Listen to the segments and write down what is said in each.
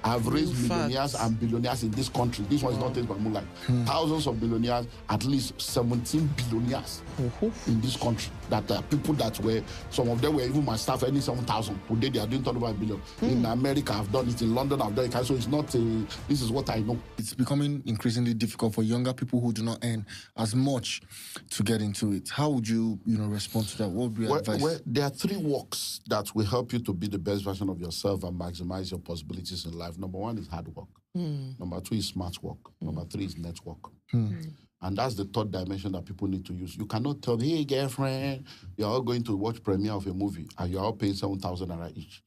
I've raised millionaires and billionaires in this country. This one is not taste by moonlight. Thousands of billionaires, at least 17 billionaires in this country. That people that were, some of them were even my staff, earning 7,000. Today they are doing 35 billion. In America, I've done it. In London, I've done it. So it's not, this is what I know. It's becoming increasingly difficult for younger people who do not earn as much to get into it. How would you respond to that? What would be your advice? Well, there are 3 works that will help you to be the best version of yourself and maximize your possibilities in life. Number 1 is hard work. Number 2 is smart work. Number 3 is network. And that's the 3rd dimension that people need to use. You cannot tell me, hey, girlfriend, you're all going to watch premiere of a movie and you're all paying 7,000 naira each.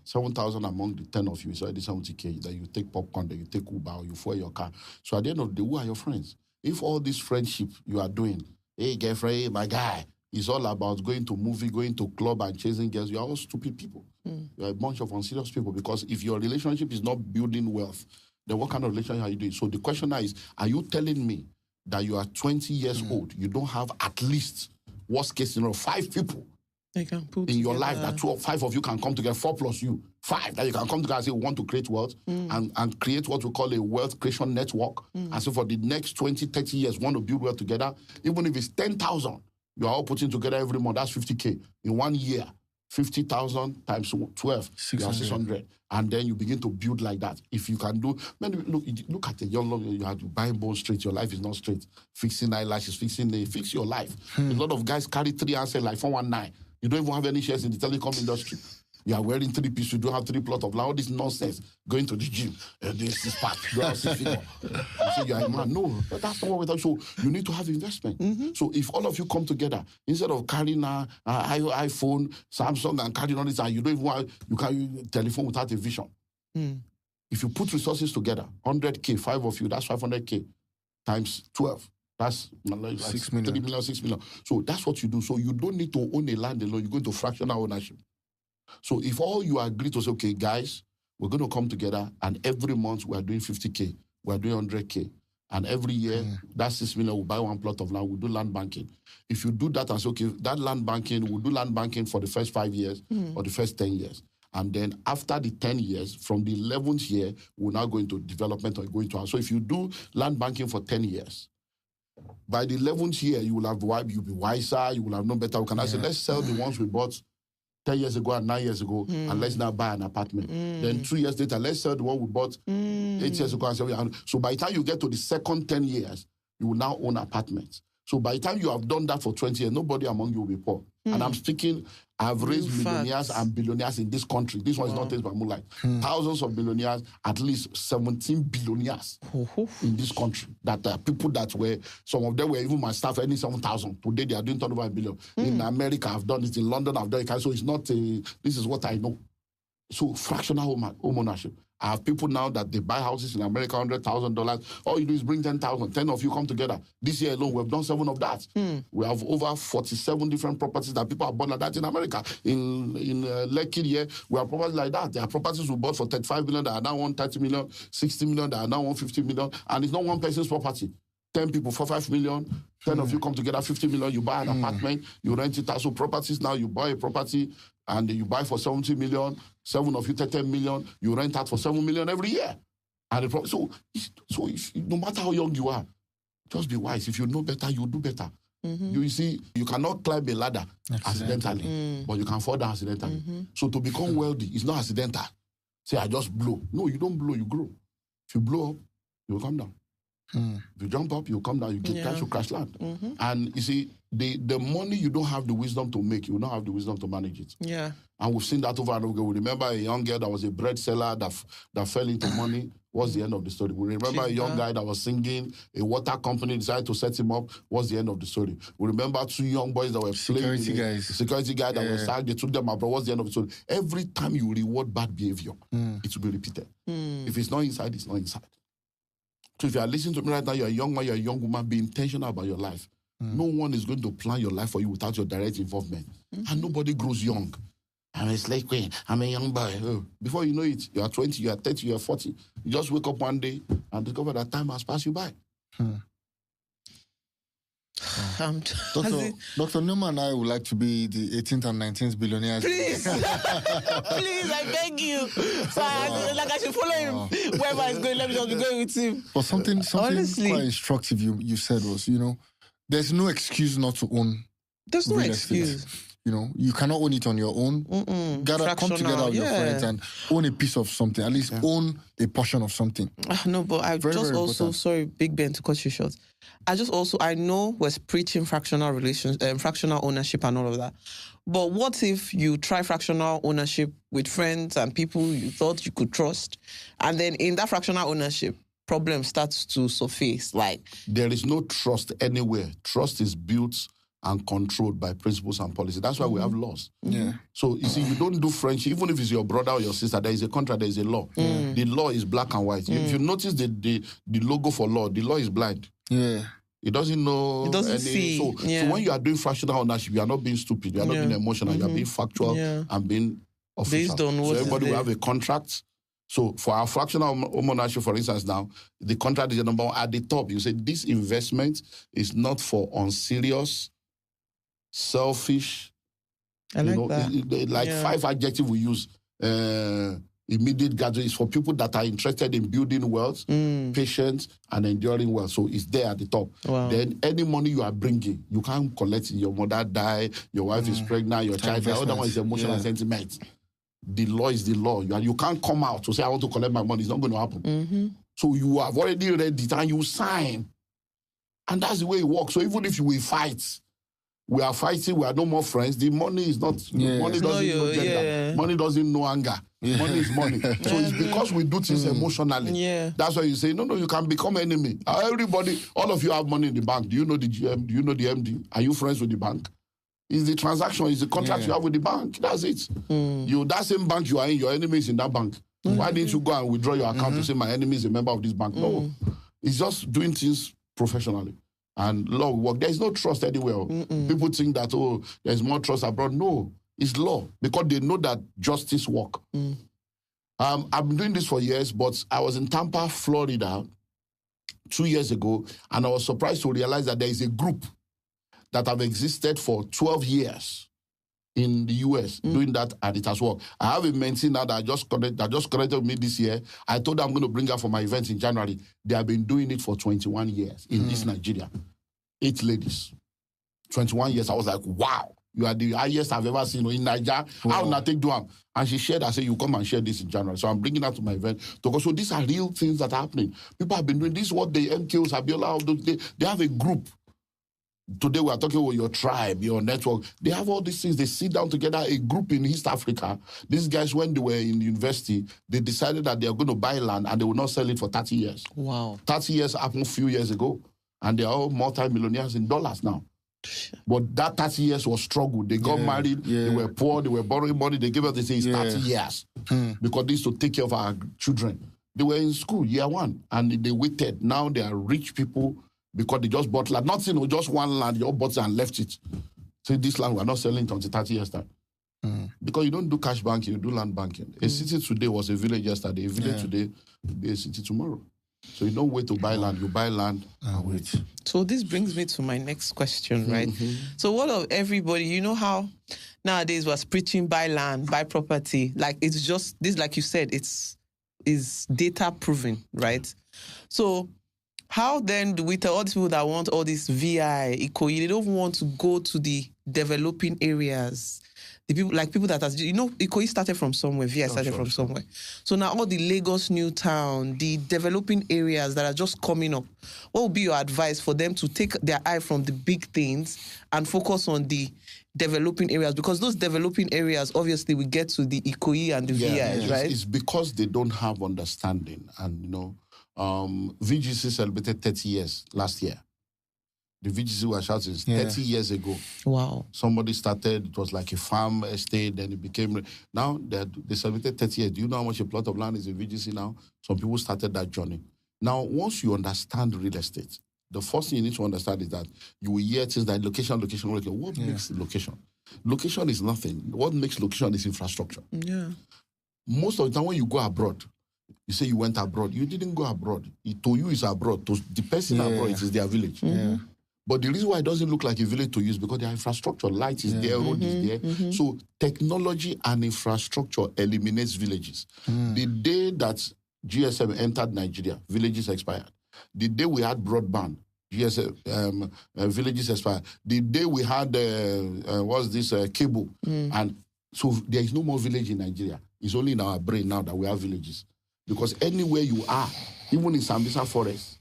7,000 among the 10 of you is already 70K. That you take popcorn, that you take Uber, or you fuel your car. So at the end of the day, who are your friends? If all this friendship you are doing, hey, girlfriend, hey, my guy, is all about going to movie, going to club and chasing girls, you're all stupid people. You're a bunch of unserious people, because if your relationship is not building wealth, then what kind of relationship are you doing? So the question now is, are you telling me that you are 20 years old, you don't have at least, worst case scenario, 5 people in your life that 5 of you can come together, 4 plus you, 5 that you can come together and say, we want to create wealth and create what we call a wealth creation network. And so for the next 20, 30 years, we want to build wealth together. Even if it's 10,000, you are all putting together every month, that's 50K. In 1 year, 50,000 times 12, 600. And then you begin to build like that. If you can do, man, look at the young lady, you have to buy bone straight, your life is not straight. Fixing eyelashes, fix your life. A lot of guys carry 3 assets like 419. You don't even have any shares in the telecom industry. You are wearing 3 pieces, you don't have 3 plots of land, all this nonsense. Going to the gym, this is part, you have 6 figures. You say you are a man. No, but that's not what we're talking. So you need to have investment. So if all of you come together, instead of carrying an iPhone, Samsung, and carrying all this, and you don't even want, you can use telephone without a vision. If you put resources together, 100K, 5 of you, that's 500K times 12. That's like 6 million. 3 million, 6 million. So that's what you do. So you don't need to own a land alone. You go into fractional ownership. So if all you agree to say, okay, guys, we're going to come together and every month we are doing 50K, we are doing 100K. And every year, that 6 million, we'll buy 1 plot of land, we'll do land banking. If you do that and say, okay, that land banking, we'll do land banking for the first 5 years or the first 10 years. And then after the 10 years, from the 11th year, we'll now go into development or go into house. So if you do land banking for 10 years, by the 11th year, you will have you'll be wiser, you will have known better. We can say, let's sell the ones we bought 10 years ago and 9 years ago, and let's now buy an apartment. Then 2 years later, let's sell the one we bought 8 years ago and say, so by the time you get to the second 10 years, you will now own apartments. So by the time you have done that for 20 years, nobody among you will be poor. And I'm speaking, I've raised millionaires and billionaires in this country. This one is not taste by moonlight. Thousands of billionaires, at least 17 billionaires in this country. That people that were, some of them were even my staff, earning 7,000. Today they are doing 35 billion. In America, I've done it. In London, I've done it. So it's not, this is what I know. So fractional home ownership. I have people now that they buy houses in America, $100,000. All you do is bring 10,000. 10 of you come together. This year alone, we've done 7 of that. We have over 47 different properties that people have bought like that in America. In Lekki here, we have properties like that. There are properties we bought for 35 million that are now 130 million, 60 million that are now 150 million. And it's not one person's property. 10 people for 5 million, 10 of you come together, 50 million, you buy an apartment, you rent it out. So properties now, you buy a property and you buy for 70 million, 7 of you take 10 million, you rent out for 7 million every year. And so if, no matter how young you are, just be wise. If you know better, you do better. You see, you cannot climb a ladder accidentally, but you can fall down accidentally. So to become wealthy is not accidental. Say, I just blow. No, you don't blow, you grow. If you blow up, you will come down. If you jump up, you come down, you get cash, you crash land. And you see, the money you don't have the wisdom to make, you will not have the wisdom to manage it. And we've seen that over and over. We remember a young girl that was a bread seller that fell into money. What's the end of the story? We remember a young guy that was singing, a water company decided to set him up. What's the end of the story? We remember 2 young boys that were playing. Security guy that was sacked, they took them abroad. What's the end of the story? Every time you reward bad behavior, it will be repeated. If it's not inside, it's not inside. So if you are listening to me right now, you're a young man, you're a young woman, be intentional about your life. No one is going to plan your life for you without your direct involvement. And nobody grows young. I'm a slave queen, I'm a young boy. Oh. Before you know it, you are 20, you are 30, you are 40. You just wake up one day and discover that time has passed you by. Dr. Newman and I would like to be the 18th and 19th billionaires. Please, please, I beg you. So I should follow him wherever he's going. Let me just be going with him. But something Honestly, quite instructive you said was, there's no excuse not to own. There's no real estate. excuse. You cannot own it on your own. Gotta come together with your friends and own a piece of something. At least own a portion of something. No, but I Very, just very also, important. sorry, Big Ben, to cut you short. I know we're preaching fractional ownership and all of that. But what if you try fractional ownership with friends and people you thought you could trust, and then in that fractional ownership, problem starts to surface? Like, there is no trust anywhere. Trust is built and controlled by principles and policy. That's why we have laws. Yeah. So, you see, you don't do friendship, even if it's your brother or your sister, there is a contract, there is a law. The law is black and white. If you notice the logo for law, the law is blind. Yeah. It doesn't know. It doesn't see. So when you are doing fractional ownership, you are not being stupid. You are not being emotional. You are being factual and being official. Based on what so everybody is will have a contract. So for our fractional ownership, for instance, now, the contract is the number one at the top. You say this investment is not for unserious, selfish. I like that. 5 adjectives we use. Immediate gathering is for people that are interested in building wealth, patience, and enduring wealth. So it's there at the top. Wow. Then any money you are bringing, you can't collect it. Your mother died, your wife is pregnant, your child died. The other one is emotional sentiment. The law is the law. You can't come out to say, I want to collect my money. It's not going to happen. So you have already read it and you sign. And that's the way it works. So even if you will fight, we are fighting, we are no more friends. The money is not, money doesn't know gender. Money doesn't know anger. Money is money. So it's because we do things emotionally. Yeah. That's why you say, no, you can become enemy. Everybody, all of you have money in the bank. Do you know the GM? Do you know the MD? Are you friends with the bank? It's the transaction, it's the contract you have with the bank. That's it. That same bank you are in, your enemy is in that bank. Why didn't you go and withdraw your account to say my enemy is a member of this bank? No. It's just doing things professionally. And law will work. There is no trust anywhere. People think that, there's more trust abroad. No, it's law. Because they know that justice work. I've been doing this for years, but I was in Tampa, Florida, 2 years ago, and I was surprised to realize that there is a group that have existed for 12 years in the US doing that, and it has worked. I have a mentee now that just connected with me this year. I told her I'm going to bring her for my event in January. They have been doing it for 21 years in this Nigeria. 8 ladies. 21 years. I was like, wow, you are the highest I've ever seen in Nigeria. Wow. How will I take them? And she shared, I said, you come and share this in January. So I'm bringing her to my event. So these are real things that are happening. People have been doing this, what the MKOs, Abiola, they have a group. Today we are talking about your tribe, your network. They have all these things. They sit down together, a group in East Africa. These guys, when they were in university, they decided that they are going to buy land and they will not sell it for 30 years. Wow. 30 years happened a few years ago. And they are all multi-millionaires in dollars now. But that 30 years was struggle. They got married, they were poor, they were borrowing money. They gave us, they say it's 30 years. Because they used to take care of our children. They were in school, year 1, and they waited. Now they are rich people because they just bought land. Not just one land, they all bought it and left it. So this land, we're not selling it until 30 years time. Because you don't do cash banking, you do land banking. A city today was a village yesterday. A village today will be a city tomorrow. So you don't wait to buy land, you buy land and wait. So this brings me to my next question, right? So what of everybody, you know how nowadays was preaching buy land, buy property, like it's just this, like you said, is data proven, right? So how then do we tell all these people that want all this VI, Ikoyi, they don't want to go to the developing areas? The people that has, Ikoyi started from somewhere, VI started from somewhere. So now all the Lagos New Town, the developing areas that are just coming up, what would be your advice for them to take their eye from the big things and focus on the developing areas? Because those developing areas, obviously, we get to the Ikoyi and the VIs, right? It's because they don't have understanding. And, VGC celebrated 30 years last year. The VGC was shouting 30 years ago. Wow. Somebody started, it was like a farm estate, then it became... Now, they celebrated 30 years. Do you know how much a plot of land is in VGC now? Some people started that journey. Now, once you understand real estate, the first thing you need to understand is that you will hear things like location. What makes location? Location is nothing. What makes location is infrastructure. Yeah. Most of the time when you go abroad, you say you went abroad. You didn't go abroad. To you, it's abroad. To the person abroad, it is their village. But the reason why it doesn't look like a village to you is because their infrastructure, light is there, road is there. So technology and infrastructure eliminates villages. The day that GSM entered Nigeria, villages expired. The day we had broadband, GSM villages expired. The day we had cable, and so there is no more village in Nigeria. It's only in our brain now that we have villages, because anywhere you are, even in Sambisa Forest,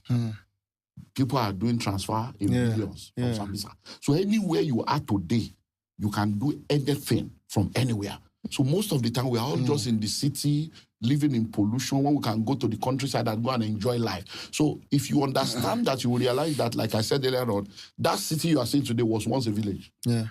people are doing transfer in millions from Sambisa. So anywhere you are today, you can do anything from anywhere. So most of the time, we are all just in the city, living in pollution, when we can go to the countryside and go and enjoy life. So if you understand that, you will realize that, like I said earlier on, that city you are seeing today was once a village. Yeah.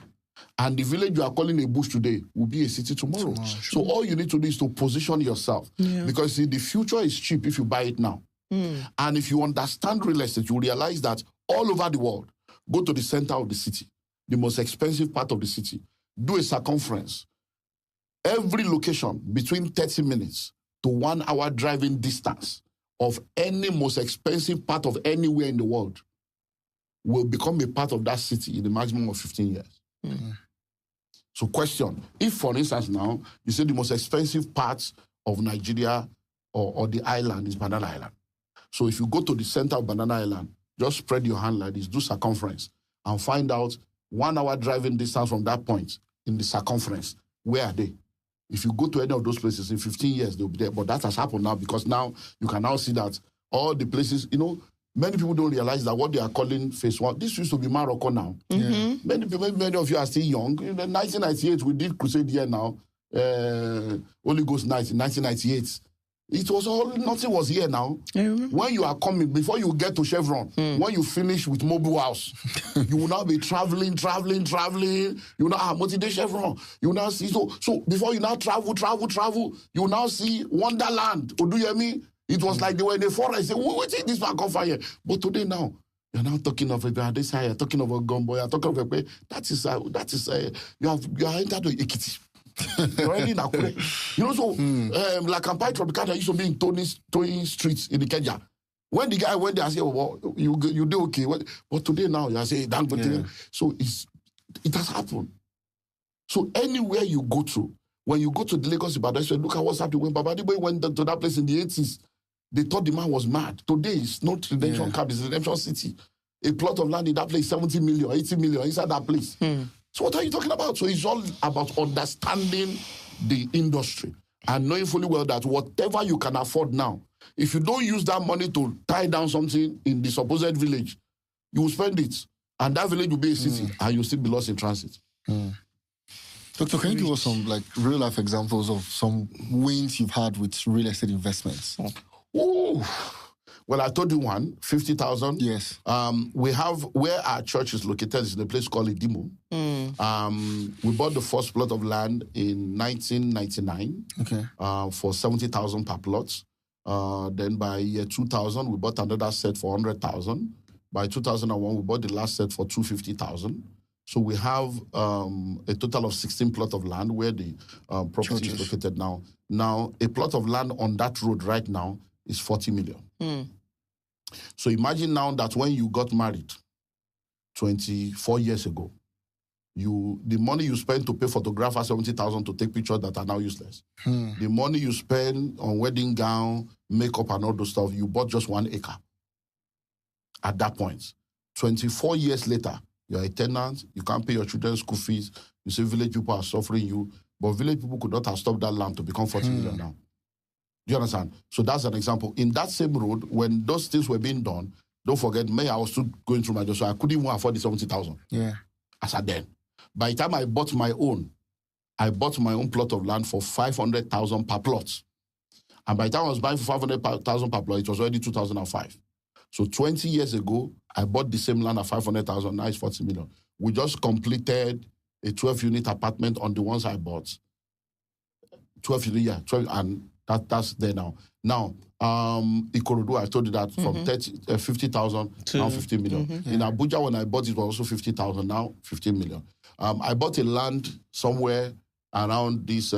And the village you are calling a bush today will be a city tomorrow. So all you need to do is to position yourself. Yeah. Because see, the future is cheap if you buy it now. And if you understand real estate, you realize that all over the world, go to the center of the city, the most expensive part of the city, do a circumference. Every location between 30 minutes to 1 hour driving distance of any most expensive part of anywhere in the world will become a part of that city in the maximum of 15 years. So question, if for instance now, you say the most expensive part of Nigeria or the island is Banana Island. So if you go to the center of Banana Island, just spread your hand like this, do circumference, and find out 1 hour driving distance from that point in the circumference, where are they? If you go to any of those places in 15 years, they'll be there. But that has happened now, because now you can now see that all the places, many people don't realize that what they are calling phase one, this used to be Morocco now. Many of you are still young. In 1998, we did Crusade here now, Holy Ghost Night in 1998. It was all, nothing was here now. When you are coming, before you get to Chevron, when you finish with Mobile House, you will now be traveling. You will now have Motivate Chevron. You will now see, so before you now travel, you will now see Wonderland. Do you hear me? It was like they were in the forest. Say, what is this man come fire? But today now, you're now talking of a this high, you're talking of a gumbo, you're talking of a that is you are entered to Ekiti. You're already in Akure. So like Kampai Tropicana used to be in Tony streets in the Kenya. When the guy went there, I said, well, you do okay. But today now, you are saying, so it has happened. So anywhere you go to, when you go to the Lagos Ibadan, so look at what's happening. When Babadiboy went to that place in the 80s, they thought the man was mad. Today, it's not redemption camp, it's redemption city. A plot of land in that place, 70 million, 80 million inside that place. So what are you talking about? So it's all about understanding the industry and knowing fully well that whatever you can afford now, if you don't use that money to tie down something in the supposed village, you will spend it. And that village will be a city and you'll still be lost in transit. Doctor, can you give us some real life examples of some wins you've had with real estate investments? Well, I told you one, 50,000. Yes. We have, where our church is located, is in a place called Idimo. We bought the first plot of land in 1999 for 70,000 per plot. Then by year 2000, we bought another set for 100,000. By 2001, we bought the last set for 250,000. So we have a total of 16 plots of land where the property is located now. Now, a plot of land on that road right now is 40 million. So imagine now that when you got married 24 years ago, the money you spend to pay photographers 70,000 to take pictures that are now useless. The money you spend on wedding gown, makeup and all those stuff, you bought just 1 acre. At that point, 24 years later, you're a tenant, you can't pay your children's school fees, you say village people are suffering you, but village people could not have stopped that land to become 40 million now. Do you understand? So that's an example. In that same road, when those things were being done, don't forget, I was still going through my job, so I couldn't even afford the 70,000. As at then. By the time I bought my own plot of land for 500,000 per plot. And by the time I was buying for 500,000 per plot, it was already 2005. So 20 years ago, I bought the same land at 500,000, now it's 40 million. We just completed a 12-unit apartment on the ones I bought. 12 unit, 12, and that's there now. Now, Ikorodu, I told you that from 50,000 to now 15 million. In Abuja, when I bought it, was also 50,000, now 15 million. I bought a land somewhere around this,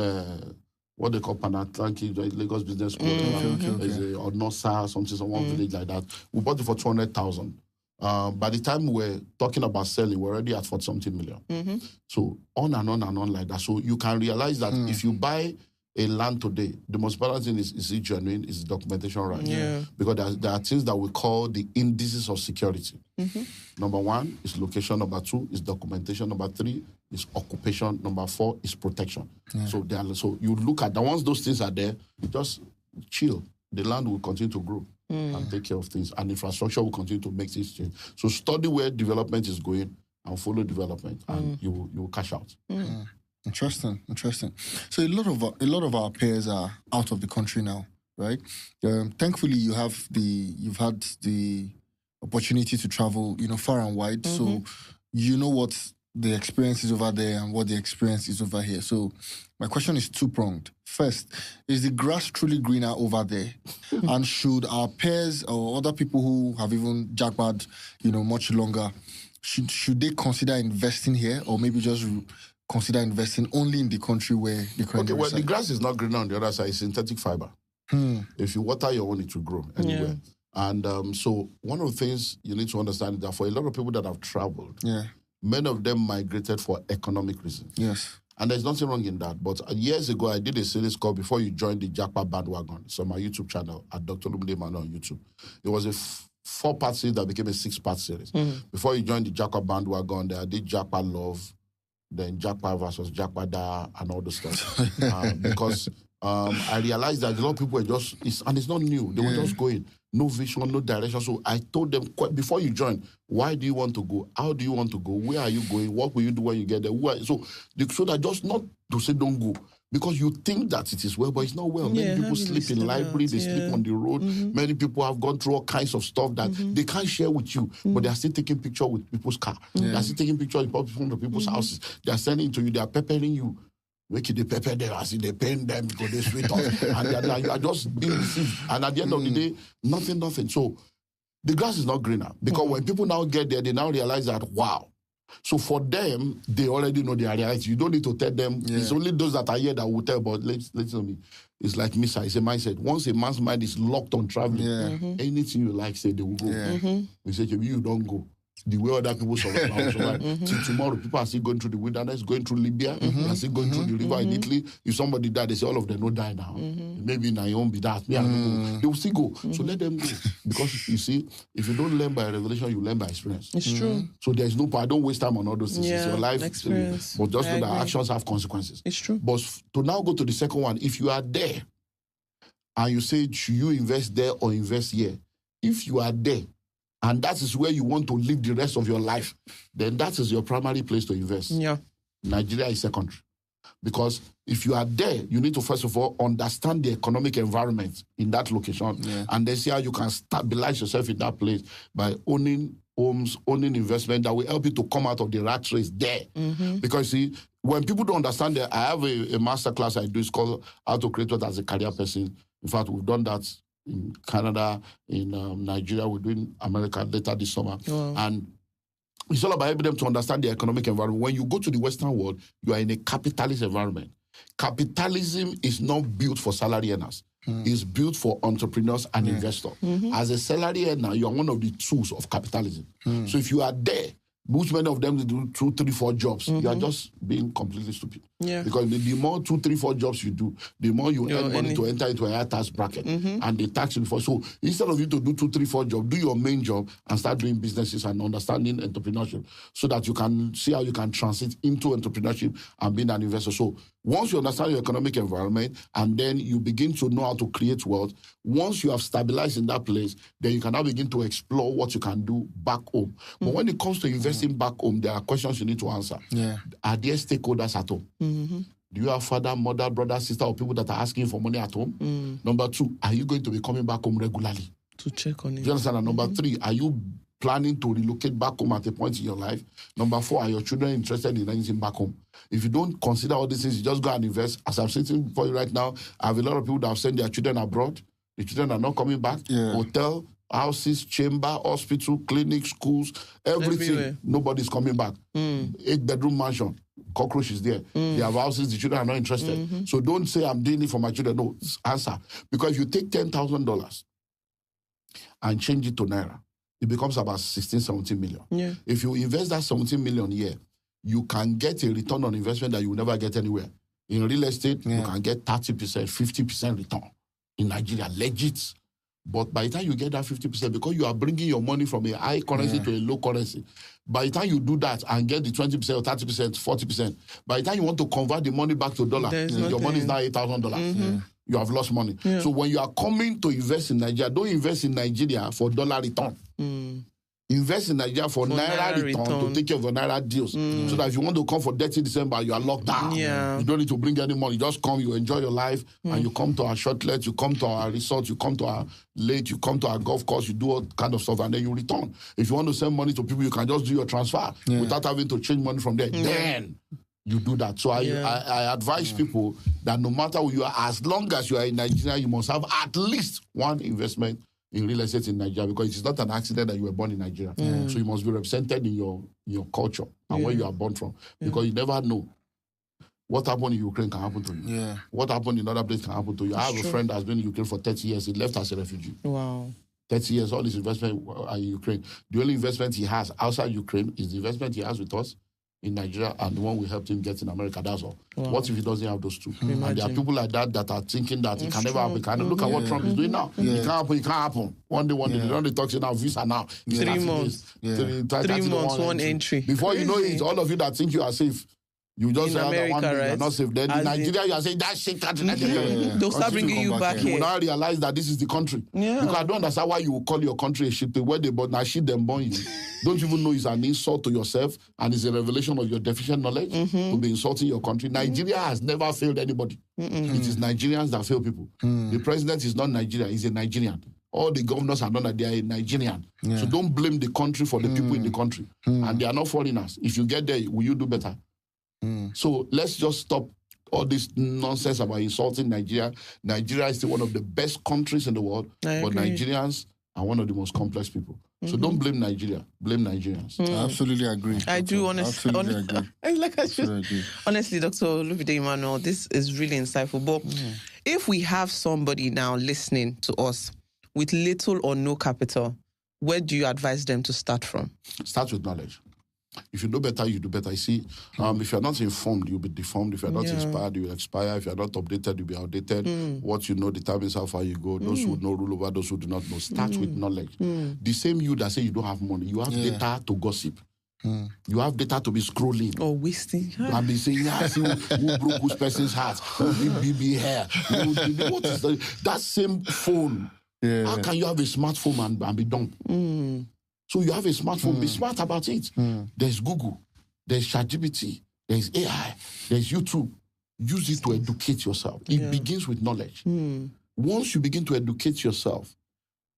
what they call Panatlanki, Lagos Business School, or Nosa, some village like that. We bought it for 200,000. By the time we're talking about selling, we're already at 40-something million. So on and on and on like that. So you can realize that if you buy a land today, the most important thing is it genuine, is documentation right? Yeah. Because there are things that we call the indices of security. Number 1 is location. Number 2 is documentation. Number 3 is occupation. Number 4 is protection. So you look at once those things are there, just chill. The land will continue to grow and take care of things, and infrastructure will continue to make things change. So study where development is going and follow development, and you will cash out. Interesting. So a lot of our peers are out of the country now, right? Thankfully, you've had the opportunity to travel, far and wide. So you know what the experience is over there and what the experience is over here. So my question is two-pronged. First, is the grass truly greener over there? And should our peers or other people who have even jackpot, much longer, should they consider investing here, or maybe just consider investing only in the country where the currently reside? The grass is not greener on the other side. It's synthetic fiber. If you water your own, it will grow anywhere. And so one of the things you need to understand is that for a lot of people that have traveled, many of them migrated for economic reasons. Yes. And there's nothing wrong in that. But years ago, I did a series called Before You Join the Jackpot Bandwagon. It's on my YouTube channel at Dr. EMMANUEL on YouTube. It was a 4-part series that became a 6-part series. Before you join the Jackpot Bandwagon, I did Jackpot Love, then Jackpot versus Jackpot Da, and all the stuff. Because I realized that a lot of people were just, and it's not new, they were just going, no vision, no direction. So I told them, before you join, why do you want to go? How do you want to go? Where are you going? What will you do when you get there? So that just not to say don't go. Because you think that it is well, but it's not well. Many people sleep in library, they sleep on the road. Many people have gone through all kinds of stuff that they can't share with you, but they are still taking pictures with people's car. They are still taking pictures from people's houses. They are sending it to you. They are peppering you. Making the pepper there, I see they paying them because they sweet off. And you are just being deceived. And at the end of the day, nothing. So the grass is not greener. Because when people now get there, they now realize that, wow. So for them, they already know their reality. You don't need to tell them. It's only those that are here that will tell. But listen to me. It's like Misa. It's a mindset. Once a man's mind is locked on traveling, anything you like, say they will go. We say, you don't go. The way other people survive. Till tomorrow, people are still going through the wilderness, going through Libya, they are still going through the river in Italy. If somebody died, they say all of them don't die now. Maybe Naomi be that. They will still go. So let them go. Because you see, if you don't learn by revelation, you learn by experience. It's true. So there's no point. Don't waste time on all those things. It's your life experience. But just know that actions have consequences. It's true. But to now go to the second one, if you are there and you say, should you invest there or invest here? If you are there, and that is where you want to live the rest of your life, then that is your primary place to invest. Yeah. Nigeria is secondary. Because if you are there, you need to first of all understand the economic environment in that location and then see how you can stabilize yourself in that place by owning homes, owning investment that will help you to come out of the rat race there. Because see, when people don't understand that, I have a master class I do, it's called How to Create Wealth as a Career Person. In fact, we've done that in Canada, in Nigeria, we're doing America later this summer. And it's all about helping them to understand the economic environment. When you go to the Western world, you are in a capitalist environment. Capitalism is not built for salary earners. It's built for entrepreneurs and investors. As a salary earner, you are one of the tools of capitalism. So if you are there, which many of them do 2, 3, 4 jobs, you are just being completely stupid. Because the more 2, 3, 4 jobs you do, the more you earn money to enter into a higher tax bracket. And they tax you before. So instead of you to do 2, 3, 4 jobs, do your main job and start doing businesses and understanding entrepreneurship so that you can see how you can transit into entrepreneurship and being an investor. So once you understand your economic environment and then you begin to know how to create wealth, once you have stabilized in that place, then you can now begin to explore what you can do back home. But when it comes to investing back home, there are questions you need to answer. Are there stakeholders at home? Do you have father, mother, brother, sister, or people that are asking for money at home? Number 2, are you going to be coming back home regularly? To check on it. Do you understand? And number 3, are you planning to relocate back home at a point in your life? Number 4, are your children interested in anything back home? If you don't consider all these things, you just go and invest. As I'm sitting before you right now, I have a lot of people that have sent their children abroad. The children are not coming back. Hotel, houses, chamber, hospital, clinics, schools, everything. Everywhere. Nobody's coming back. 8-bedroom mansion. Cockroach is there. They have houses, the children are not interested. So don't say I'm doing it for my children. No, answer. Because if you take $10,000 and change it to Naira, it becomes about 16, 17 million. Yeah. If you invest that 17 million a year, you can get a return on investment that you will never get anywhere. In real estate, you can get 30%, 50% return in Nigeria, legit. But by the time you get that 50%, because you are bringing your money from a high currency to a low currency, by the time you do that and get the 20% or 30%, 40%, by the time you want to convert the money back to dollar, your money is now $8,000. You have lost money. So when you are coming to invest in Nigeria, don't invest in Nigeria for dollar return. Invest in Nigeria for Naira return to take care of your Naira deals. So that if you want to come for 30 December, you are locked down. You don't need to bring any money. You just come, you enjoy your life, and you come to our shortlet, you come to our resort, you come to our lake, you come to our golf course, you do all kind of stuff, and then you return. If you want to send money to people, you can just do your transfer without having to change money from there. Then you do that. So I advise people that no matter who you are, as long as you are in Nigeria, you must have at least one investment in real estate in Nigeria, because it is not an accident that you were born in Nigeria. So you must be represented in your culture and where you are born from, because you never know what happened in Ukraine can happen to you. What happened in other place can happen to you. I have a friend that has been in Ukraine for 30 years. He left as a refugee. Wow. 30 years, all his investment are in Ukraine. The only investment he has outside Ukraine is the investment he has with us in Nigeria and the one we helped him get in America. That's all. Wow. What if he doesn't have those two? And there are people like that are thinking that it can never happen. Look at what Trump is doing now. It can't happen. One day. They don't talk to you now, visa now. 3 months. 3 months, one entry. Before you know it, all of you that think you are safe, you just say that one day you're not safe. Then in Nigeria, you are saying, that shit country. They'll start bringing you back here. You will now realize that this is the country. Because I don't understand why you will call your country a shit. Where they born, now shit them born you. Don't you even know it's an insult to yourself and it's a revelation of your deficient knowledge to be insulting your country. Nigeria has never failed anybody. It is Nigerians that fail people. The president is not Nigerian, he's a Nigerian. All the governors are not that, they are a Nigerian. So don't blame the country for the people in the country. And they are not foreigners. If you get there, will you do better? So let's just stop all this nonsense about insulting Nigeria. Nigeria is still one of the best countries in the world, but Nigerians are one of the most complex people. So don't blame Nigeria, blame Nigerians. I absolutely agree. I do honestly agree. Honestly, Dr. OLUMIDE Emmanuel, this is really insightful. But if we have somebody now listening to us with little or no capital, where do you advise them to start from? Start with knowledge. If you know better, you do better. You see, if you're not informed, you'll be deformed. If you're not inspired, you will expire. If you're not updated, you'll be outdated. What you know determines how far you go. Those who know rule over those who do not know. Start with knowledge. The same you that say you don't have money, you have data to gossip. You have data to be scrolling. Or wasting. And be saying, see who broke whose person's heart, who did BB hair. What is that same phone? How can you have a smartphone and be dumb? So you have a smartphone, be smart about it. There's Google, there's ChatGPT, there's AI, there's YouTube. Use it to educate yourself. It begins with knowledge. Once you begin to educate yourself,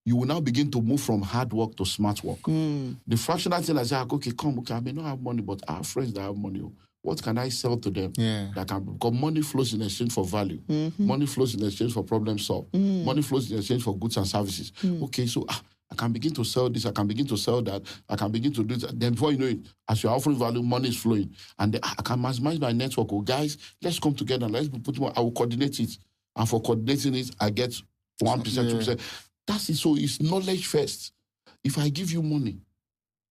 you will now begin to move from hard work to smart work. The fractional thing I say, okay, I may not have money, but I have friends that have money. What can I sell to them? Because money flows in exchange for value. Money flows in exchange for problem solved. Money flows in exchange for goods and services. Okay, so I can begin to sell this, I can begin to sell that, I can begin to do that. Then before you know it, as you're offering value, money is flowing. And then I can maximize my network. Oh, guys, let's come together. Let's put more. I will coordinate it. And for coordinating it, I get 1%, 2%. That's it. So it's knowledge first. If I give you money,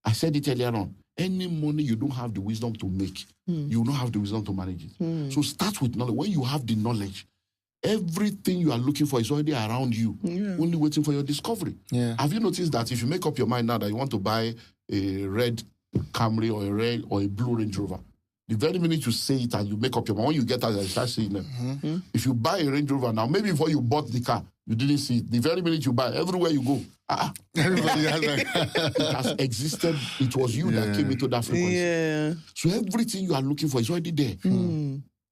I said it earlier on, any money you don't have the wisdom to make, you will not have the wisdom to manage it. So start with knowledge. When you have the knowledge, everything you are looking for is already around you, only waiting for your discovery. Have you noticed that if you make up your mind now that you want to buy a red Camry or a red or a blue Range Rover, the very minute you say it and you make up your mind, when you get out, you start seeing them. If you buy a Range Rover now, maybe before you bought the car, you didn't see it. The very minute you buy, everywhere you go, everybody has it has existed. It was you that came into that frequency. So everything you are looking for is already there.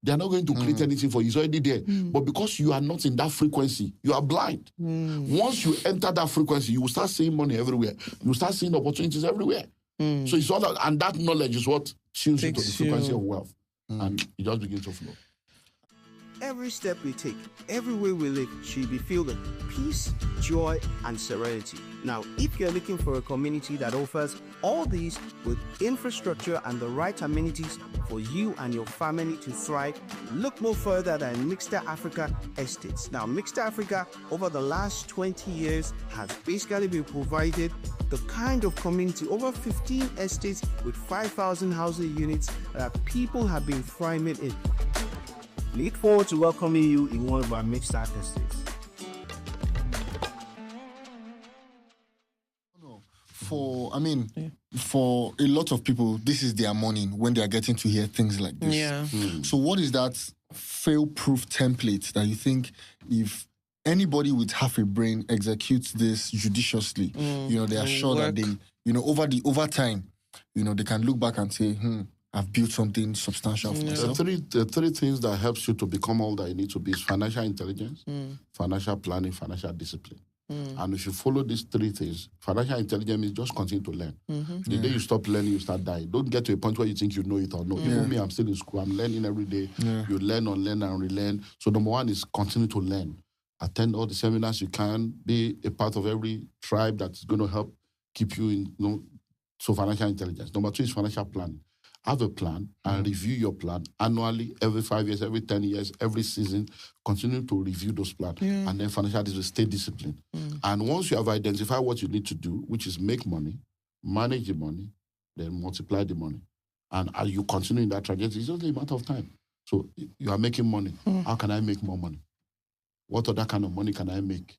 They are not going to create anything for you. It's already there. But because you are not in that frequency, you are blind. Once you enter that frequency, you will start seeing money everywhere. You will start seeing opportunities everywhere. So it's all that, and that knowledge is what tunes you to the frequency of wealth. And it just begins to flow. every step we take, every way we live should be filled with peace, joy, and serenity. Now, if you're looking for a community that offers all these with infrastructure and the right amenities for you and your family to thrive, look no further than Mixter Africa Estates. Now, Mixter Africa, over the last 20 years, has basically been provided the kind of community, over 15 estates with 5,000 housing units that people have been thriving in. Look forward to welcoming you in one of our Mixter estates. For a lot of people, this is their morning when they are getting to hear things like this. Yeah. So what is that fail-proof template that you think if anybody with half a brain executes this judiciously, they are sure that they, over time, they can look back and say, I've built something substantial for myself. The three things that helps you to become all that you need to be is financial intelligence, financial planning, financial discipline. And if you follow these three things, financial intelligence means just continue to learn. The day you stop learning, you start dying. Don't get to a point where you think you know it or not. Even me, I'm still in school. I'm learning every day. You learn, unlearn, and relearn. So number one is continue to learn. Attend all the seminars you can. Be a part of every tribe that's going to help keep you in, so financial intelligence. Number two is financial planning. Have a plan and review your plan annually, every 5 years, every 10 years, every season. Continue to review those plans. And then financial discipline, stay disciplined. And once you have identified what you need to do, which is make money, manage the money, then multiply the money. And as you continue in that trajectory, it's only a matter of time. So you are making money. How can I make more money? What other kind of money can I make?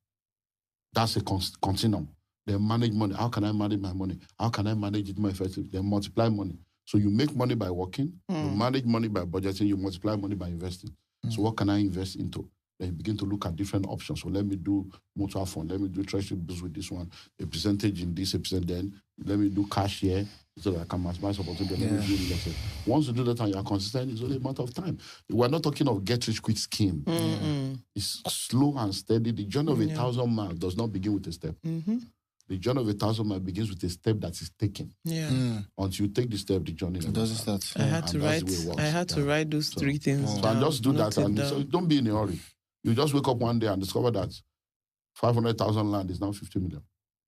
That's a continuum. Then manage money. How can I manage my money? How can I manage it more effectively? Then multiply money. So you make money by working, you manage money by budgeting, you multiply money by investing. So what can I invest into? Then you begin to look at different options. So let me do mutual fund, let me do treasury bills with this one, a percentage in this, a percent then, let me do cash here, so that I can maximize opportunity, let me do investing. Once you do that and you are consistent, it's only a matter of time. We're not talking of get-rich-quick scheme. It's slow and steady. The journey of 1,000 miles does not begin with a step. The journey of 1,000 miles begins with a step that is taken. Until you take the step, the journey doesn't start. I had to write those three things So down. and just do that. And so don't be in a hurry. You just wake up one day and discover that 500,000 land is now 50 million.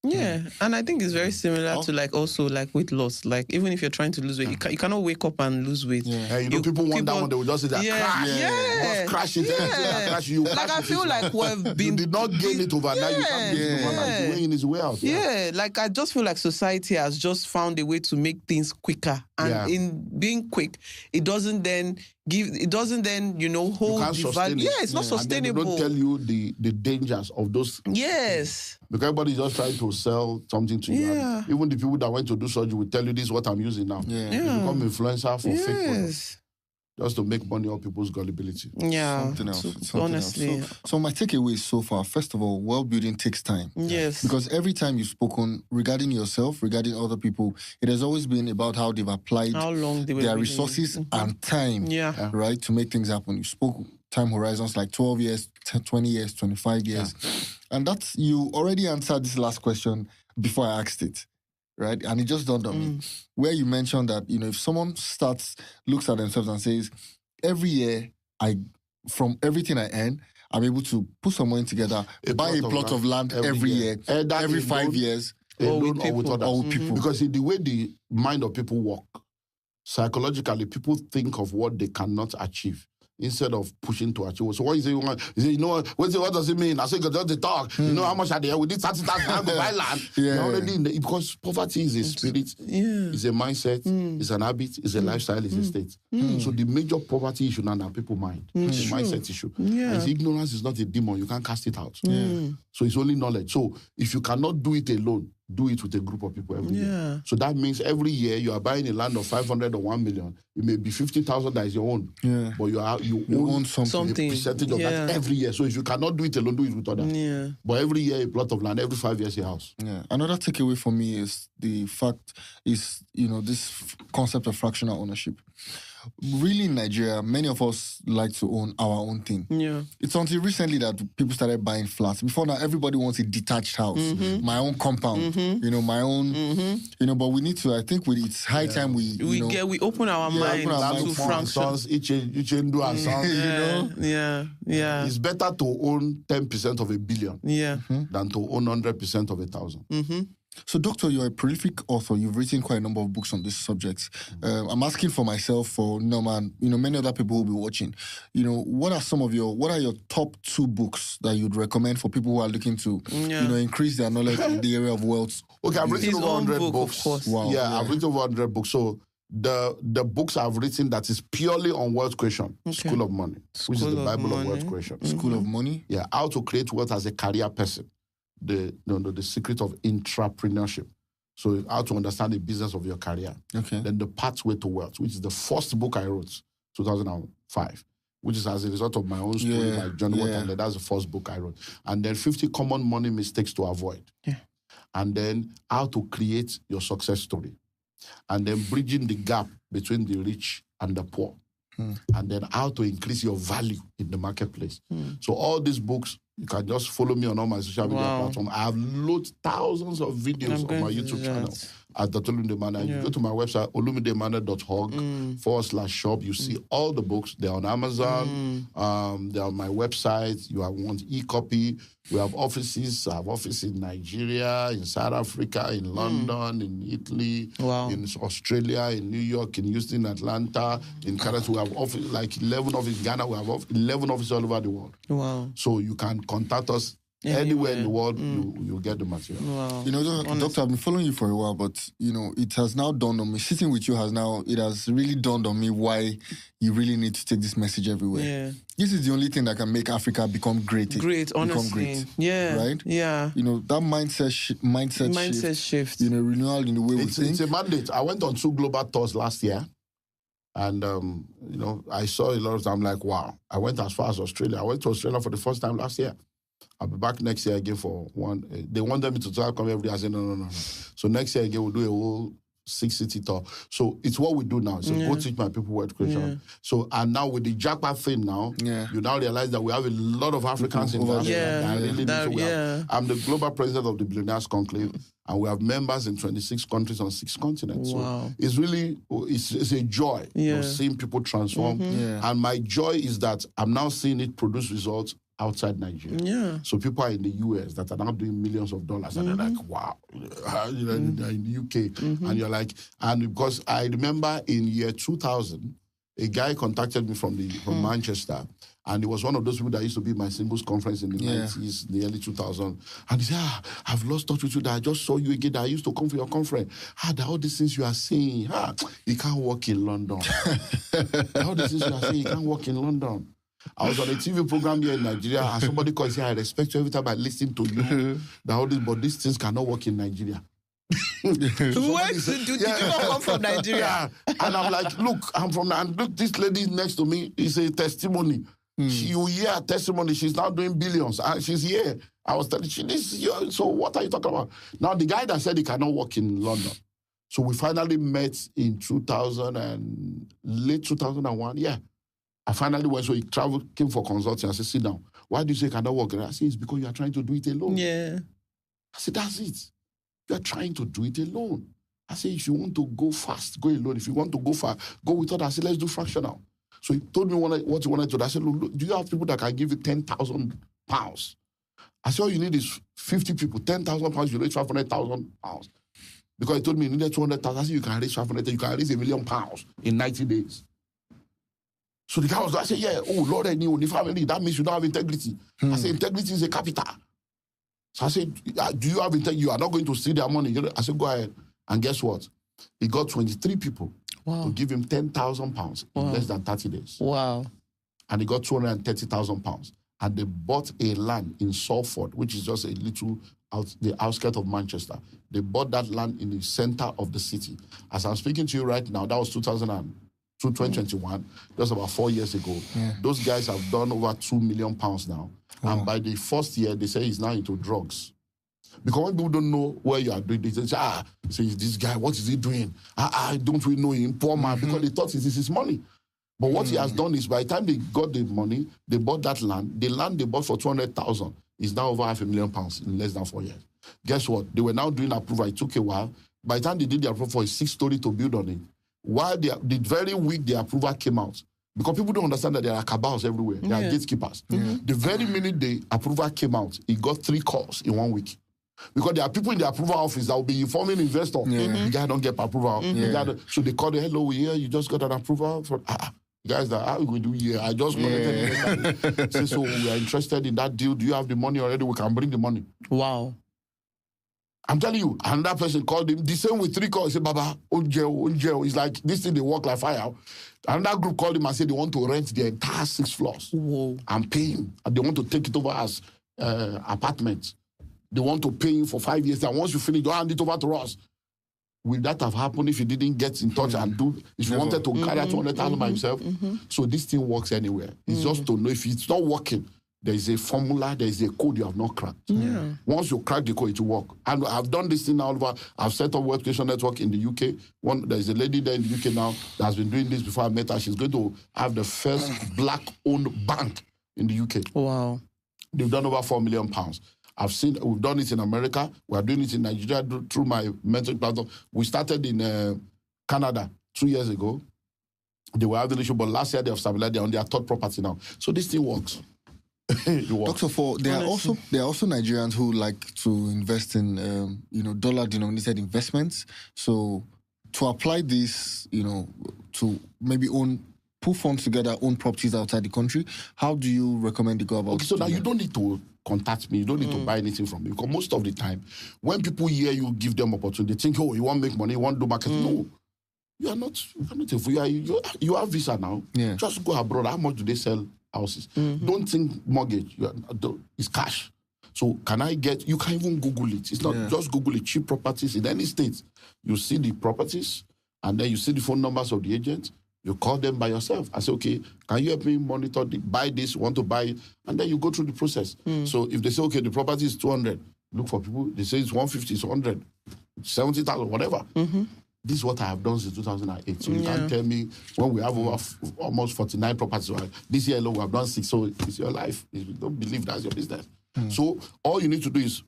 Yeah, and I think it's very similar to weight loss. Like even if you're trying to lose weight, you cannot wake up and lose weight. People want that one, they will just say that crash. Just crash it. Crash you. Like I feel like we've been... You did not gain it overnight. You can't gain it overnight. It's way in, is way out. Yeah, like I just feel like society has just found a way to make things quicker. And in being quick, it doesn't then hold the value. Yeah, it's not sustainable. And they don't tell you the dangers of those. Yes. Because everybody's just trying to sell something to you. And even the people that went to do surgery will tell you this is what I'm using now. They become influencer for fake products. Just to make money off people's gullibility. Yeah. Something else. Honestly. So my takeaways so far, first of all, world building takes time. Yes. Because every time you've spoken regarding yourself, regarding other people, it has always been about how they've applied their resources and time, right, to make things happen. You spoke time horizons like 12 years, 20 years, 25 years. And that's, you already answered this last question before I asked it. Right? And it just dawned on me. Where you mentioned that, if someone looks at themselves and says, every year, from everything I earn, I'm able to put some money together, buy a plot of land every year, every 5 years. Or with people. Because the way the mind of people work, psychologically, people think of what they cannot achieve instead of pushing to achieve. So what is it you want? Is it, what does it mean? I say, just the talk. You know how much are there? We did 30,000 to buy land. Because poverty is a spirit, it's a mindset, it's an habit, it's a lifestyle, it's a state. So the major poverty issue now people mind. It's a mindset issue. And ignorance is not a demon. You can't cast it out. So it's only knowledge. So if you cannot do it alone, do it with a group of people every year. So that means every year you are buying a land of 500 or 1 million. It may be 50,000 that is your own. But you own something. A percentage of that every year. So if you cannot do it alone, do it with others. But every year a plot of land, every 5 years a house. Another takeaway for me is the fact is, this concept of fractional ownership. really in Nigeria, many of us like to own our own thing. Yeah. It's until recently that people started buying flats. Before now, everybody wants a detached house, my own compound, my own, but we need to, I think it's high time we open our minds to function. Each do and sons, Yeah. It's better to own 10% of a billion than to own 100% of 1,000. So, Doctor, you're a prolific author. You've written quite a number of books on this subject. I'm asking for myself, for Norman, many other people who will be watching. What are your top 2 books that you'd recommend for people who are looking to, increase their knowledge in the area of wealth? Okay, I've written over 100 books. Of course. Wow. Yeah, I've written over 100 books. So the books I've written that is purely on wealth creation, School of Money, which is the Bible of wealth creation. School of Money? Yeah, how to create wealth as a career person. The secret of intrapreneurship. So how to understand the business of your career. Okay. Then the pathway to wealth, which is the first book I wrote, 2005, which is as a result of my own story by John Waterloo. That's the first book I wrote. And then 50 common money mistakes to avoid. Yeah. And then how to create your success story. And then bridging the gap between the rich and the poor. And then how to increase your value in the marketplace. So all these books, you can just follow me on all my social media platforms. I have loaded thousands of videos on my YouTube channel at Dr. Olumide Emmanuel. You go to my website, olumideemmanuel.org/shop. You see all the books. They're on Amazon. They're on my website. You want e-copy. We have offices. I have offices in Nigeria, in South Africa, in London, in Italy, in Australia, in New York, in Houston, Atlanta, in Canada. We have office, like 11 offices in Ghana. We have 11 offices all over the world. Wow. So you can contact us anywhere in the world. You'll get the material. Wow. Doctor, I've been following you for a while, but it has now dawned on me. Sitting with you it has really dawned on me why you really need to take this message everywhere. Yeah. This is the only thing that can make Africa become great. Honestly. Yeah. Right? Yeah. That mindset shift. Renewal in the way we think. It's a mandate. I went on 2 global tours last year. And, I saw a lot of them. I'm like, wow. I went as far as Australia. I went to Australia for the first time last year. I'll be back next year again for one. They wanted me to come every day. I said, no. So next year again, we'll do a whole 6-city tour. So it's what we do now. So go teach my people wealth creation. Yeah. So, and now with the jackpot thing now, you now realize that we have a lot of Africans in there. I'm the global president of the Billionaires Conclave. And we have members in 26 countries on 6 continents. Wow. So it's really, it's a joy seeing people transform. And my joy is that I'm now seeing it produce results outside Nigeria. Yeah. So people are in the US that are now doing millions of dollars and they're like, wow, in the UK. And you're like, and because I remember in year 2000, a guy contacted me from Manchester, and it was one of those people that used to be at my singles conference in the 90s, the early 2000s. And he said, I've lost touch with you, that I just saw you again, that I used to come for your conference. All these things you are saying, you can't work in London. All these things you are saying, you can't work in London. I was on a TV program here in Nigeria, and somebody called and said, I respect you every time I listen to you, but these things cannot work in Nigeria. Did you not come from Nigeria? And I'm like, look, I'm from, and look, this lady next to me is a testimony. You hear her testimony, she's now doing billions, and she's here. I was telling you, so what are you talking about? Now, the guy that said he cannot work in London. So we finally met in late 2001, I finally went, so he came for consulting. I said, sit down. Why do you say you cannot work? And I said, it's because you are trying to do it alone. Yeah. I said, that's it. You are trying to do it alone. I said, if you want to go fast, go alone. If you want to go far, go with others. I said, let's do fractional. So he told me what he wanted to do. I said, look, do you have people that can give you £10,000? I said, all you need is 50 people. £10,000, you raise £500,000. Because he told me you needed 200,000. I said, you can raise 500,000. You can raise £1 million in 90 days. So the guy was like, I said, Lord, I knew the family. That means you don't have integrity. I said, integrity is a capital. So I said, do you have integrity? You are not going to steal their money. I said, go ahead. And guess what? He got 23 people to give him £10,000 in less than 30 days. Wow. And he got £230,000. And they bought a land in Salford, which is just a little the outskirts of Manchester. They bought that land in the center of the city. As I'm speaking to you right now, that was 2021, just about 4 years ago. Those guys have done over £2 million now. And by the first year, they say he's now into drugs. Because when people don't know where you are doing, they say, this guy, what is he doing? Don't we know him? Poor man. Because they thought this is his money. But what he has done is, by the time they got the money, they bought that land. The land they bought for 200,000 is now over £500,000 in less than 4 years. Guess what? They were now doing approval. It took a while. By the time they did the approval for a 6-story to build on it, while the very week the approval came out, because people don't understand that there are cabals everywhere. There are gatekeepers. The very minute the approval came out, he got 3 calls in 1 week. Because there are people in the approval office that will be informing investors. The guy don't get approval. So they call the hello, we hear you just got an approval for guys that how we do here. I just collected say, so we are interested in that deal. Do you have the money already? We can bring the money. Wow. I'm telling you, another person called him, the same with 3 calls. He said, Baba, Onjeo. It's like this thing they work like fire. Another group called him and said they want to rent the entire 6 floors. Whoa. And pay him. And they want to take it over as apartments. They want to pay him for 5 years. And once you finish, don't hand it over to us. Will that have happened if he didn't get in touch and do, if he wanted to carry out 200,000 by himself? So this thing works anywhere. It's just to know if it's not working, there is a formula, there is a code you have not cracked. Once you crack the code, it will work. And I've done this thing all over. I've set up Wealth Creation Network in the UK. There's a lady there in the UK now that has been doing this before I met her. She's going to have the first black-owned bank in the UK. Wow. They've done over £4 million. We've done it in America. We are doing it in Nigeria through my mentoring platform. We started in Canada 2 years ago. They were having an issue, but last year they have stabilized. They're on their 3rd property now. So this thing works. It works. Dr. For there are also Nigerians who like to invest in dollar-denominated investments. So to apply this, to maybe put funds together, own properties outside the country, how do you recommend they go about it? So now you don't need to contact me. You don't need to buy anything from me. Because most of the time, when people hear you give them opportunity, they think, oh, you want to make money, you want to do marketing. No. You are not a fool. You have visa now. Yeah. Just go abroad. How much do they sell houses? Don't think mortgage. It's cash. So you can even Google it. It's not just Google it. Cheap properties in any state. You see the properties and then you see the phone numbers of the agent. You call them by yourself. I say, okay, can you help me monitor, buy this, want to buy it? And then you go through the process. So if they say, okay, the property is 200, look for people. They say it's 150, it's 100, 70,000, whatever. This is what I have done since 2008. So you can't tell me when we have over almost 49 properties. This year alone, we have done 6. So it's your life. You don't believe that's your business. So all you need to do is,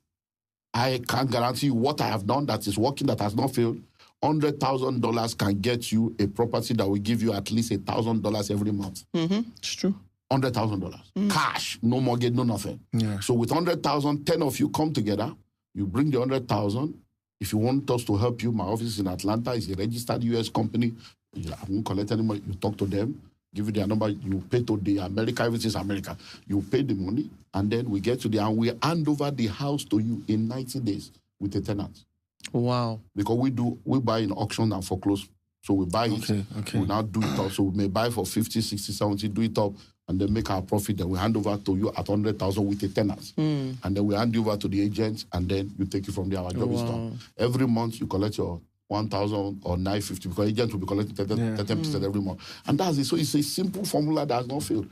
I can guarantee you what I have done that is working, that has not failed. $100,000 can get you a property that will give you at least $1,000 every month. It's true. $100,000. Cash, no mortgage, no nothing. Yeah. So with 100,000, 10 of you come together, you bring the 100,000. If you want us to help you, my office is in Atlanta. It's a registered US company. I won't collect any money. You talk to them, give you their number, you pay to the America, everything is America. You pay the money, and then we get to there and we hand over the house to you in 90 days with a tenant. Wow. Because we buy in auction and foreclose. So we buy it, Okay. we now do it up. So we may buy for 50, 60, 70, do it up, and then make our profit. Then we hand over to you at 100,000 with a tenant. And then we hand you over to the agent, and then you take it from there. Our job is done. Every month you collect your 1,000 or 950 because agent will be collecting 30% every month. And that's it. So it's a simple formula that has not failed.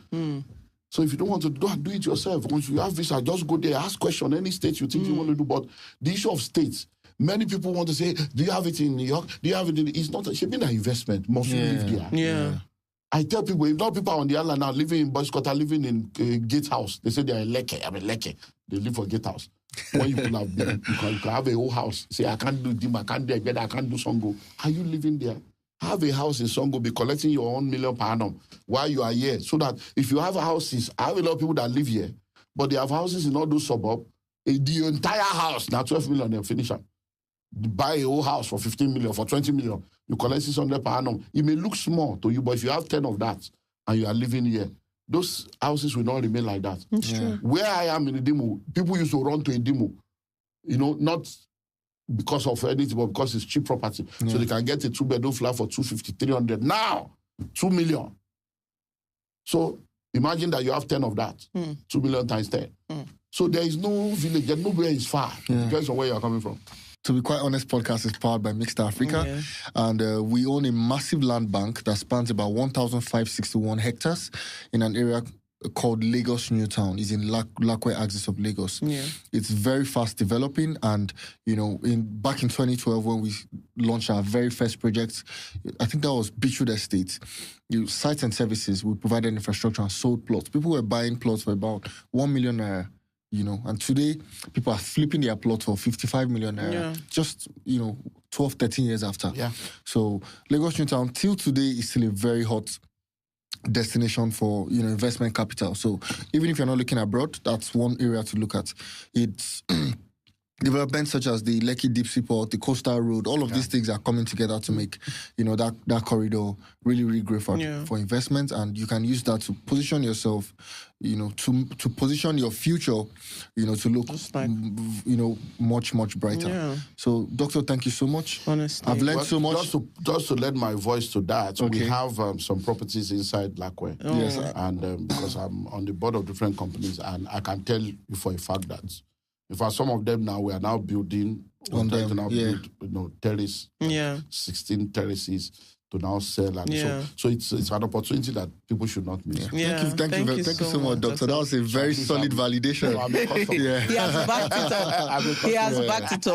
So if you don't want to do it yourself, once you have visa, just go there, ask question, any state you think you want to do. But the issue of states, many people want to say, do you have it in New York? Do you have it in... It's not... It should be an investment. Must you live there? Yeah. I tell people, if not people on the island now living in Boycott are living in Gatehouse, they say they are in Leke. I'm in Leke. They live for Gatehouse. When you could have been, you can have a whole house. Say, I can't do Dim, I can't do Egbeda, I can't do Songo. Are you living there? Have a house in Songo, be collecting your own $1 million per annum while you are here. So that if you have houses, I have a lot of people that live here, but they have houses in all those suburbs. The entire house, now 12 million, they'll finish up. Buy a whole house for 15 million, for 20 million. You collect 600 per annum. It may look small to you, but if you have 10 of that and you are living here, those houses will not remain like that. It's true. Where I am in Idimo, people used to run to Idimo, not because of anything, but because it's cheap property. So they can get a 2-bedroom flat for 250, 300. Now, 2 million. So imagine that you have 10 of that. 2 million times 10. So there is no village, there's nowhere is far. It depends on where you are coming from. To be quite honest, podcast is powered by Mixed Africa. And we own a massive land bank that spans about 1,561 hectares in an area called Lagos Newtown. It's in Lakwe axis of Lagos. Yeah. It's very fast developing, and back in 2012 when we launched our very first project, I think that was Beachwood Estate. Sites and services, we provided infrastructure and sold plots. People were buying plots for about 1 million naira. And today people are flipping their plot for 55 million naira. Just 12, 13 years after. Yeah. So Lagos Newtown till today is still a very hot destination for investment capital. So even if you're not looking abroad, that's one area to look at. It's developments such as the Lekki Deep Seaport, the Coastal Road, all of these things are coming together to make that corridor really, really great for investment, and you can use that to position yourself, to position your future, to look much, much brighter. Yeah. So, Doctor, thank you so much. Honestly, I've learned so much. Just to lend my voice to that, we have some properties inside Lakwe. Oh. Yes, and because I'm on the board of different companies, and I can tell you for a fact that in fact, some of them now, we are now building, on them, to now build, terrace, 16 terraces to now sell. And so it's an opportunity that people should not miss. Yeah. Thank you so much, Doctor. That was a very solid validation. He has backed it up.